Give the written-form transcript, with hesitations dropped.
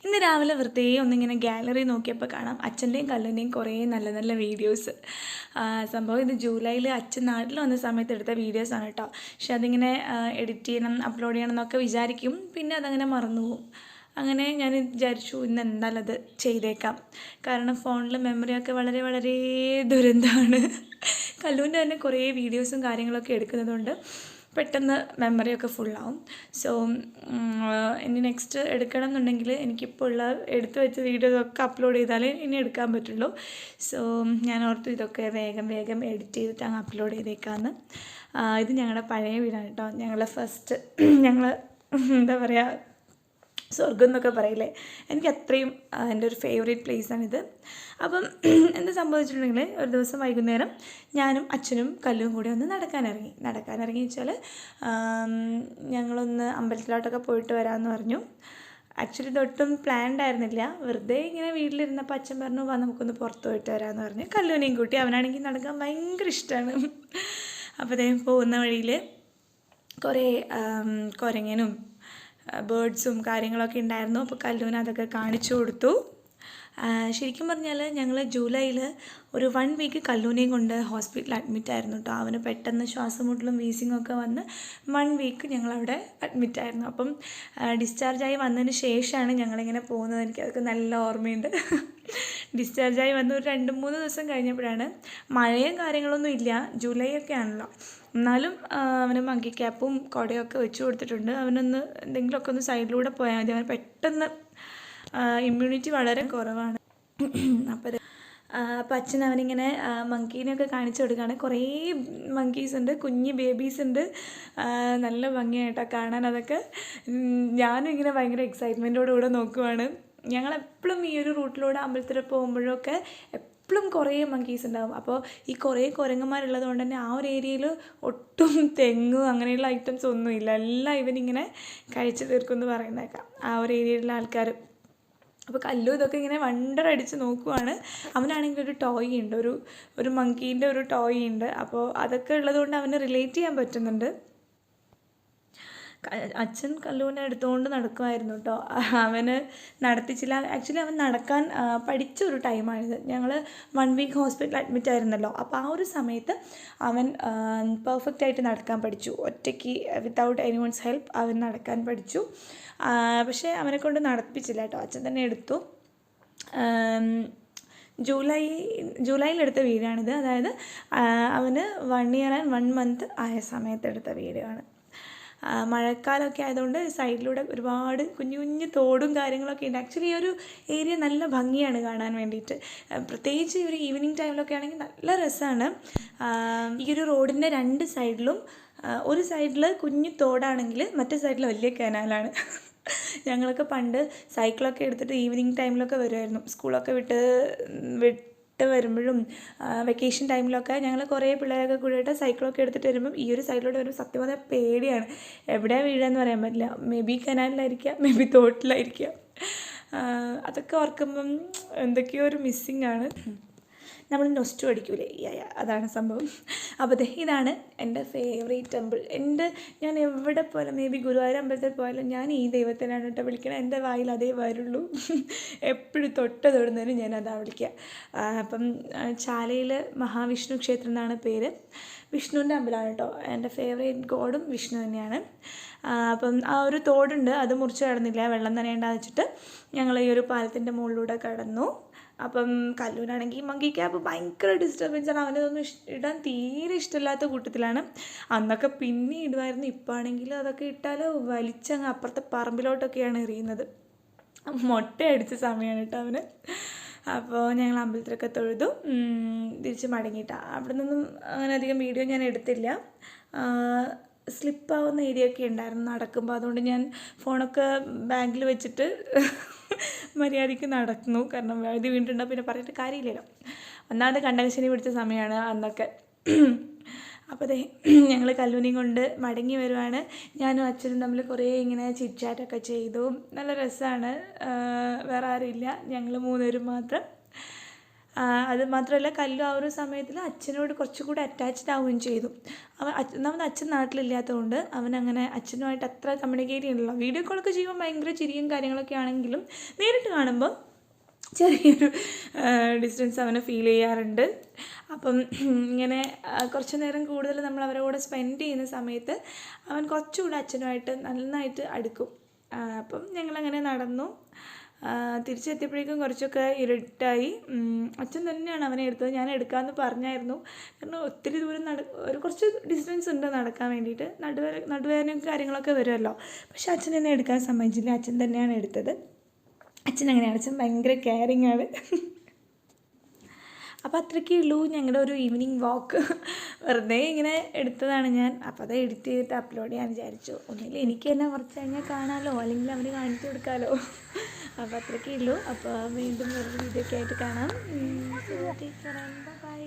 ഇന്ന് രാവിലെ വെറുതെ ഒന്നിങ്ങനെ ഗാലറി നോക്കിയപ്പോൾ കാണാം അച്ഛൻ്റെയും കല്ലുവിൻ്റെയും കുറേ നല്ല നല്ല വീഡിയോസ്. സംഭവം ഇത് ജൂലൈയിൽ അച്ഛൻ നാട്ടിൽ വന്ന സമയത്ത് എടുത്ത വീഡിയോസാണ് കേട്ടോ. പക്ഷെ അതിങ്ങനെ എഡിറ്റ് ചെയ്യണം, അപ്ലോഡ് ചെയ്യണം എന്നൊക്കെ വിചാരിക്കും, പിന്നെ അതങ്ങനെ മറന്നു പോകും. അങ്ങനെ ഞാൻ വിചാരിച്ചു ഇന്ന് എന്തായാലും അത് ചെയ്തേക്കാം. കാരണം ഫോണിൽ മെമ്മറിയൊക്കെ വളരെ വളരെ ദുരന്തമാണ്. കല്ലുവിൻ്റെ തന്നെ കുറേ വീഡിയോസും കാര്യങ്ങളൊക്കെ എടുക്കുന്നതുകൊണ്ട് പെട്ടെന്ന് മെമ്മറിയൊക്കെ ഫുള്ളാവും. സോ ഇനി നെക്സ്റ്റ് എടുക്കണം എന്നുണ്ടെങ്കിൽ എനിക്കിപ്പോൾ ഉള്ള എടുത്തു വെച്ച വീഡിയോസൊക്കെ അപ്ലോഡ് ചെയ്താലേ ഇനി എടുക്കാൻ പറ്റുള്ളൂ. സോ ഞാൻ ഓർത്തു ഇതൊക്കെ വേഗം വേഗം എഡിറ്റ് ചെയ്തിട്ട് അങ്ങ് അപ്ലോഡ് ചെയ്തേക്കാമെന്ന്. ഇത് ഞങ്ങളുടെ പഴയ വീടാണ് കേട്ടോ. ഞങ്ങൾ ഫസ്റ്റ് ഞങ്ങൾ എന്താ പറയുക, സ്വർഗം എന്നൊക്കെ പറയില്ലേ, എനിക്ക് അത്രയും എൻ്റെ ഒരു ഫേവറേറ്റ് പ്ലേസാണിത്. അപ്പം എന്താ സംഭവിച്ചിട്ടുണ്ടെങ്കിൽ ഒരു ദിവസം വൈകുന്നേരം ഞാനും അച്ഛനും കല്ലും കൂടി ഒന്ന് നടക്കാനിറങ്ങി വെച്ചാൽ ഞങ്ങളൊന്ന് അമ്പലത്തിലോട്ടൊക്കെ പോയിട്ട് വരാമെന്ന് പറഞ്ഞു. ആക്ച്വലി ഇതൊട്ടും പ്ലാൻഡ് ആയിരുന്നില്ല. വെറുതെ ഇങ്ങനെ വീട്ടിലിരുന്നപ്പോൾ അച്ഛൻ പറഞ്ഞു വാ നമുക്കൊന്ന് പുറത്ത് പോയിട്ട് വരാമെന്ന് പറഞ്ഞു. കല്ലുവിനെയും കൂട്ടി, അവനാണെങ്കിൽ നടക്കാൻ ഭയങ്കര ഇഷ്ടമാണ്. അപ്പോൾ അദ്ദേഹം പോകുന്ന വഴിയിൽ കുറേ കുരങ്ങനും ബേർഡ്സും കാര്യങ്ങളൊക്കെ ഉണ്ടായിരുന്നു. അപ്പോൾ കല്ലുവിന് അതൊക്കെ കാണിച്ചു കൊടുത്തു. ശരിക്കും പറഞ്ഞാൽ ഞങ്ങൾ ജൂലൈയിൽ ഒരു 1 വീക്ക് കല്ലൂനെയും കൊണ്ട് ഹോസ്പിറ്റലിൽ അഡ്മിറ്റായിരുന്നു കേട്ടോ. അവന് പെട്ടെന്ന് ശ്വാസം മുട്ടലും വീസിങ്ങൊക്കെ വന്ന് 1 വീക്ക് ഞങ്ങളവിടെ അഡ്മിറ്റായിരുന്നു. അപ്പം ഡിസ്ചാർജായി വന്നതിന് ശേഷമാണ് ഞങ്ങളിങ്ങനെ പോകുന്നത്. എനിക്കതൊക്കെ നല്ല ഓർമ്മയുണ്ട്. ഡിസ്ചാർജായി വന്ന് ഒരു 2-3 ദിവസം കഴിഞ്ഞപ്പോഴാണ്, മഴയും കാര്യങ്ങളൊന്നും ഇല്ല, ജൂലൈ ഒക്കെ ആണല്ലോ, എന്നാലും അവന് മങ്കി ക്യാപ്പും കുടയൊക്കെ വെച്ച് കൊടുത്തിട്ടുണ്ട്. അവനൊന്ന് എന്തെങ്കിലുമൊക്കെ ഒന്ന് സൈഡിലൂടെ പോയാൽ മതി. അവൻ പെട്ടെന്ന് ഇമ്മ്യൂണിറ്റി വളരെ കുറവാണ്. അപ്പോൾ അച്ഛൻ അവനിങ്ങനെ മങ്കീനെയൊക്കെ കാണിച്ചു കൊടുക്കുകയാണ്. കുറേ മങ്കീസ് ഉണ്ട്, കുഞ്ഞ് ബേബീസ് ഉണ്ട്, നല്ല ഭംഗിയായിട്ടാണ് കാണാൻ അതൊക്കെ. ഞാനും ഇങ്ങനെ ഭയങ്കര എക്സൈറ്റ്മെൻറ്റോടുകൂടെ നോക്കുവാണ്. ഞങ്ങളെപ്പോഴും ഈ ഒരു റൂട്ടിലൂടെ അമ്പലത്തിൽ പോകുമ്പോഴൊക്കെ എപ്പോഴും കുറേ മങ്കീസ് ഉണ്ടാകും. അപ്പോൾ ഈ കുറേ കുരങ്ങന്മാരുള്ളത് കൊണ്ട് തന്നെ ആ ഒരു ഏരിയയിൽ ഒട്ടും തെങ്ങും അങ്ങനെയുള്ള ഐറ്റംസ് ഒന്നുമില്ല. എല്ലാം ഇവനിങ്ങനെ കഴിച്ചു തീർക്കുമെന്ന് പറയുന്നേക്കാം ആ ഒരു ഏരിയയിലുള്ള ആൾക്കാർ. അപ്പോൾ കല്ലു ഇതൊക്കെ ഇങ്ങനെ വണ്ടറടിച്ച് നോക്കുവാണ്. അവനാണെങ്കിൽ ഒരു ടോയ് ഉണ്ട്, ഒരു മങ്കീൻ്റെ ഒരു ടോയ് ഉണ്ട്. അപ്പോൾ അതൊക്കെ ഉള്ളതുകൊണ്ട് അവന് റിലേറ്റ് ചെയ്യാൻ പറ്റുന്നുണ്ട്. അച്ഛൻ കല്ലുവിനെ എടുത്തുകൊണ്ട് നടക്കുമായിരുന്നു കേട്ടോ. അവന് നടത്തിച്ചില്ല. ആക്ച്വലി അവൻ നടക്കാൻ പഠിച്ചൊരു ടൈമാണിത്. ഞങ്ങൾ 1 വീക്ക് ഹോസ്പിറ്റലിൽ അഡ്മിറ്റ് ആയിരുന്നല്ലോ. അപ്പോൾ ആ ഒരു സമയത്ത് അവൻ പെർഫെക്റ്റായിട്ട് നടക്കാൻ പഠിച്ചു. ഒറ്റയ്ക്ക് വിത്തൗട്ട് എനിവൺസ് ഹെൽപ്പ് അവൻ നടക്കാൻ പഠിച്ചു. പക്ഷേ അവനെ കൊണ്ട് നടപ്പിച്ചില്ല കേട്ടോ, അച്ഛൻ തന്നെ എടുത്തു. ജൂലൈയിലെടുത്ത വീഡിയോ ആണിത്. അതായത് അവന് 1 year and 1 month ആയ സമയത്ത് എടുത്ത വീഡിയോ ആണ്. മഴക്കാലമൊക്കെ ആയതുകൊണ്ട് സൈഡിലൂടെ ഒരുപാട് കുഞ്ഞു കുഞ്ഞു തോടും കാര്യങ്ങളൊക്കെ ഉണ്ട്. ആക്ച്വലി ഈ ഒരു ഏരിയ നല്ല ഭംഗിയാണ് കാണാൻ വേണ്ടിയിട്ട്. പ്രത്യേകിച്ച് ഈ ഒരു ഈവനിങ് ടൈമിലൊക്കെ ആണെങ്കിൽ നല്ല രസമാണ്. ഈ ഒരു റോഡിൻ്റെ 2 സൈഡിലും, ഒരു സൈഡിൽ കുഞ്ഞു തോടാണെങ്കിൽ മറ്റേ സൈഡിൽ വലിയ കനാലാണ്. ഞങ്ങളൊക്കെ പണ്ട് സൈക്കിളൊക്കെ എടുത്തിട്ട് ഈവനിങ് ടൈമിലൊക്കെ വരുമായിരുന്നു. സ്കൂളൊക്കെ വിട്ട് വരുമ്പോഴും വെക്കേഷൻ ടൈമിലൊക്കെ ഞങ്ങൾ കുറേ പിള്ളേരൊക്കെ കൂടിയിട്ട് സൈക്കിളൊക്കെ എടുത്തിട്ട് വരുമ്പം ഈ ഒരു സൈഡിലൂടെ വരുമ്പോൾ സത്യം പറഞ്ഞാൽ പേടിയാണ്. എവിടെയാണ് വീഴാന്ന് പറയാൻ പറ്റില്ല. മേ ബി കനാലിലായിരിക്കുക, മേ ബി തോട്ടിലായിരിക്കുക. അതൊക്കെ ഓർക്കുമ്പം എന്തൊക്കെയോ ഒരു മിസ്സിങ് ആണ്. നമ്മൾ നൊസ്റ്റു അടിക്കൂലേ, അതാണ് സംഭവം. അപ്പോൾ ഇതാണ് എൻ്റെ ഫേവറേറ്റ് ടെമ്പിൾ. ഞാൻ എവിടെ പോയാലും, മേ ബി ഗുരുവായൂർ അമ്പലത്തിൽ പോയാലും ഞാൻ ഈ ദൈവത്തിനാണ് കേട്ടോ വിളിക്കണം. എൻ്റെ വായിൽ അതേ വരുള്ളൂ. എപ്പോഴും തൊടുന്നതിന് ഞാൻ അതാ വിളിക്കുക. അപ്പം ചാലയിൽ മഹാവിഷ്ണു ക്ഷേത്രം എന്നാണ് പേര്. വിഷ്ണുവിൻ്റെ അമ്പലമാണ് കേട്ടോ. എൻ്റെ ഫേവറേറ്റ് ഗോഡും വിഷ്ണു തന്നെയാണ്. അപ്പം ആ ഒരു തോടുണ്ട്, അത് മുറിച്ച് കടന്നില്ല, വെള്ളം നനയേണ്ടെന്ന് വെച്ചിട്ട് ഞങ്ങൾ ഈ ഒരു പാലത്തിൻ്റെ മുകളിലൂടെ കടന്നു. അപ്പം കല്ലൂനാണെങ്കിൽ മങ്കി ക്യാപ്പ് ഭയങ്കര ഡിസ്റ്റർബൻസാണ്. അവനതൊന്നും ഇടാൻ തീരെ ഇഷ്ടമില്ലാത്ത കൂട്ടത്തിലാണ്. അന്നൊക്കെ പിന്നെ ഇടുമായിരുന്നു. ഇപ്പം ആണെങ്കിൽ അതൊക്കെ ഇട്ടാൽ വലിച്ചങ്ങ് അപ്പുറത്തെ പറമ്പിലോട്ടൊക്കെയാണ് എറിയുന്നത്. മൊട്ടയടിച്ച സമയമാണ് കേട്ടോ അവന്. അപ്പോൾ ഞങ്ങൾ അമ്പലത്തിലൊക്കെ തൊഴുതു തിരിച്ച് മടങ്ങിയിട്ടാണ്. അവിടെ നിന്നും അങ്ങനെ അധികം വീഡിയോ ഞാൻ എടുത്തില്ല. സ്ലിപ്പാവുന്ന ഏരിയ ഒക്കെ ഉണ്ടായിരുന്നു നടക്കുമ്പോൾ. അതുകൊണ്ട് ഞാൻ ഫോണൊക്കെ ബാഗിൽ വെച്ചിട്ട് മര്യാദയ്ക്ക് നടന്നു. കാരണം വഴുതി വീണിട്ടുണ്ടോ പിന്നെ പറഞ്ഞിട്ട് കാര്യമില്ലല്ലോ. ഒന്നാമത് കണ്ടകശനി പിടിച്ച സമയമാണ് അന്നൊക്കെ. അപ്പോൾ ഞങ്ങൾ കല്ലൂനെയും കൊണ്ട് മടങ്ങി വരുവാണ്. ഞാനും അച്ഛനും തമ്മിൽ കുറേ ഇങ്ങനെ ചിറ്റ്ചാറ്റൊക്കെ ചെയ്തു. നല്ല രസമാണ്. വേറെ ആരുമില്ല, ഞങ്ങൾ 3 പേരും മാത്രം. അത് മാത്രമല്ല കല്ലു ആ ഒരു സമയത്തിൽ അച്ഛനോട് കുറച്ചുകൂടി അറ്റാച്ച്ഡ് ആവുകയും ചെയ്തു. നമ്മുടെ അച്ഛൻ നാട്ടിലില്ലാത്തതുകൊണ്ട് അവനങ്ങനെ അച്ഛനുമായിട്ട് അത്ര കമ്മ്യൂണിക്കേറ്റ് ചെയ്യുന്നില്ല. വീഡിയോ കോളൊക്കെ ചെയ്യുമ്പോൾ ഭയങ്കര ചിരിയും കാര്യങ്ങളൊക്കെ ആണെങ്കിലും നേരിട്ട് കാണുമ്പോൾ ചെറിയൊരു ഡിസ്റ്റൻസ് അവന് ഫീൽ ചെയ്യാറുണ്ട്. അപ്പം ഇങ്ങനെ കുറച്ച് നേരം കൂടുതൽ നമ്മൾ അവരുടെ കൂടെ സ്പെൻഡ് ചെയ്യുന്ന സമയത്ത് അവൻ കുറച്ചുകൂടെ അച്ഛനുമായിട്ട് നന്നായിട്ട് അടുക്കും. അപ്പം ഞങ്ങളങ്ങനെ നടന്നു. തിരിച്ചെത്തിയപ്പോഴേക്കും കുറച്ചൊക്കെ ഇരുട്ടായി. അച്ഛൻ തന്നെയാണ് അവനെ എടുത്തത്. ഞാൻ എടുക്കാമെന്ന് പറഞ്ഞായിരുന്നു. കാരണം ഒത്തിരി ദൂരം ഒരു കുറച്ച് ഡിസ്റ്റൻസ് ഉണ്ട് നടക്കാൻ വേണ്ടിയിട്ട്. നടുവേദനയും കാര്യങ്ങളൊക്കെ വരുമല്ലോ. പക്ഷെ അച്ഛൻ എന്നെ എടുക്കാൻ സമ്മതിച്ചില്ല. അച്ഛൻ തന്നെയാണ് എടുത്തത്. അച്ഛൻ അങ്ങനെയാണ്. അച്ഛൻ ഭയങ്കര കെയറിങ് ആണ്. അപ്പോൾ അത്രയ്ക്കേ ഉള്ളൂ ഞങ്ങളുടെ ഒരു ഈവനിങ് വാക്ക്. വെറുതെ ഇങ്ങനെ എടുത്തതാണ് ഞാൻ. അപ്പോൾ അത് എഡിറ്റ് ചെയ്തിട്ട് അപ്ലോഡ് ചെയ്യാൻ വിചാരിച്ചു. ഒന്നുമില്ല, എനിക്ക് തന്നെ കുറച്ച് കഴിഞ്ഞാൽ കാണാമല്ലോ, അല്ലെങ്കിൽ അവന് കാണിച്ചു കൊടുക്കാമല്ലോ. അപ്പോൾ അത്രയ്ക്കേ ഉള്ളൂ. അപ്പോൾ വീണ്ടും വേറൊരു വീഡിയോ ഒക്കെ ആയിട്ട് കാണാം. ബൈ.